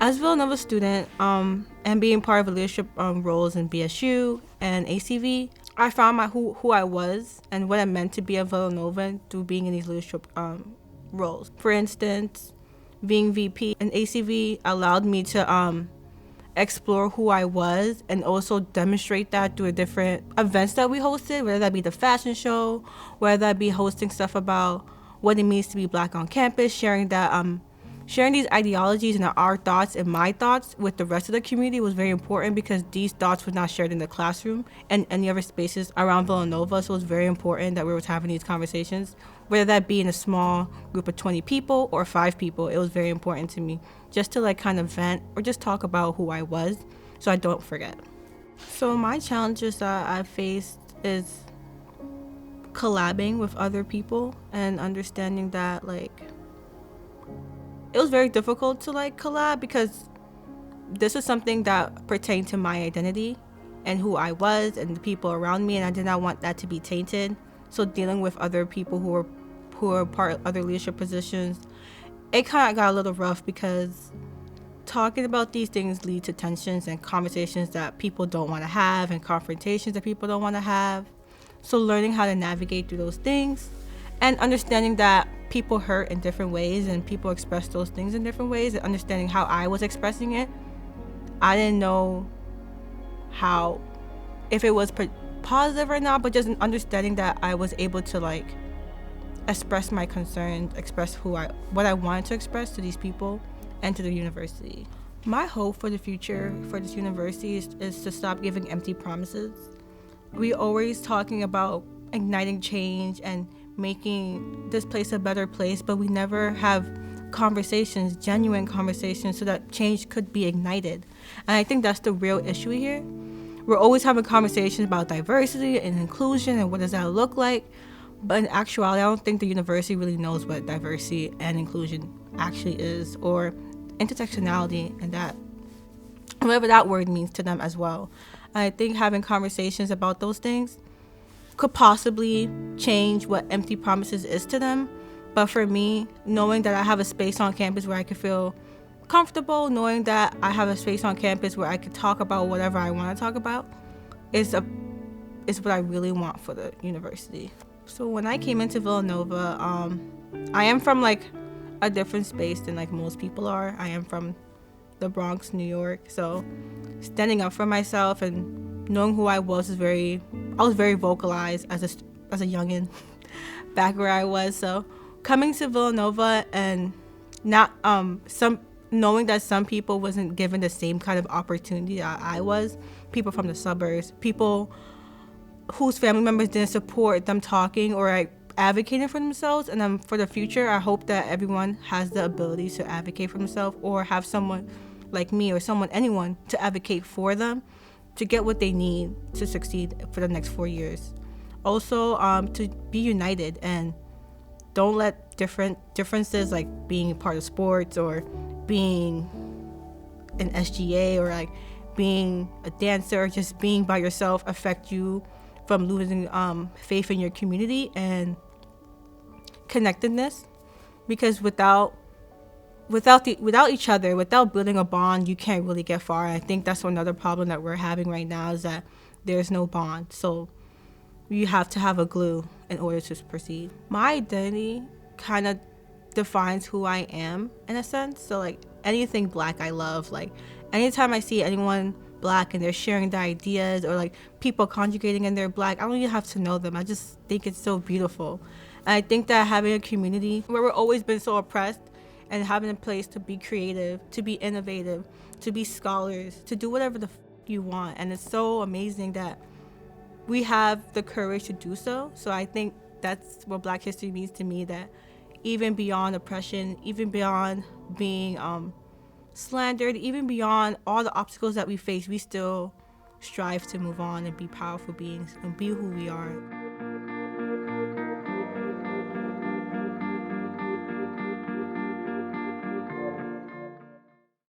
As a Villanova student, and being part of leadership roles in BSU and ACV, I found who I was and what it meant to be a Villanova through being in these leadership roles. For instance, being VP in ACV allowed me to explore who I was and also demonstrate that through different events that we hosted, whether that be the fashion show, whether that be hosting stuff about what it means to be Black on campus, sharing these ideologies and our thoughts and my thoughts with the rest of the community was very important because these thoughts were not shared in the classroom and any other spaces around Villanova. So it was very important that we were having these conversations, whether that be in a small group of 20 people or 5 people. It was very important to me just to kind of vent or just talk about who I was so I don't forget. So my challenges that I faced is collabing with other people and understanding that it was very difficult to collab because this was something that pertained to my identity and who I was and the people around me, and I did not want that to be tainted. So dealing with other people who were part of other leadership positions, it kind of got a little rough because talking about these things lead to tensions and conversations that people don't want to have and confrontations that people don't want to have. So learning how to navigate through those things and understanding that people hurt in different ways and people express those things in different ways, and understanding how I was expressing it. I didn't know if it was positive or not, but just understanding that I was able to express my concerns, express what I wanted to express to these people and to the university. My hope for the future for this university is to stop giving empty promises. We always talking about igniting change and making this place a better place, but we never have conversations, genuine conversations, so that change could be ignited. And I think that's the real issue here. We're always having conversations about diversity and inclusion and what does that look like, but in actuality, I don't think the university really knows what diversity and inclusion actually is, or intersectionality, and that whatever that word means to them as well. And I think having conversations about those things could possibly change what empty promises is to them. But for me, knowing that I have a space on campus where I could feel comfortable, knowing that I have a space on campus where I could talk about whatever I want to talk about is what I really want for the university. So when I came into Villanova, I am from a different space than most people are. I am from the Bronx, New York. So standing up for myself and knowing who I was very vocalized as a youngin back where I was. So coming to Villanova and not knowing that some people wasn't given the same kind of opportunity that I was, people from the suburbs, people whose family members didn't support them talking or advocating for themselves. And then for the future, I hope that everyone has the ability to advocate for themselves or have someone like me or anyone to advocate for them to get what they need to succeed for the next 4 years. Also, to be united and don't let differences like being a part of sports or being an SGA or being a dancer or just being by yourself affect you from losing faith in your community and connectedness. Because without each other, without building a bond, you can't really get far. I think that's another problem that we're having right now is that there's no bond. So you have to have a glue in order to proceed. My identity kind of defines who I am in a sense. So anything Black I love. Anytime I see anyone Black and they're sharing their ideas or people conjugating and they're Black, I don't even have to know them. I just think it's so beautiful. And I think that having a community where we've always been so oppressed and having a place to be creative, to be innovative, to be scholars, to do whatever the you want. And it's so amazing that we have the courage to do so. So I think that's what Black history means to me, that even beyond oppression, even beyond being slandered, even beyond all the obstacles that we face, we still strive to move on and be powerful beings and be who we are.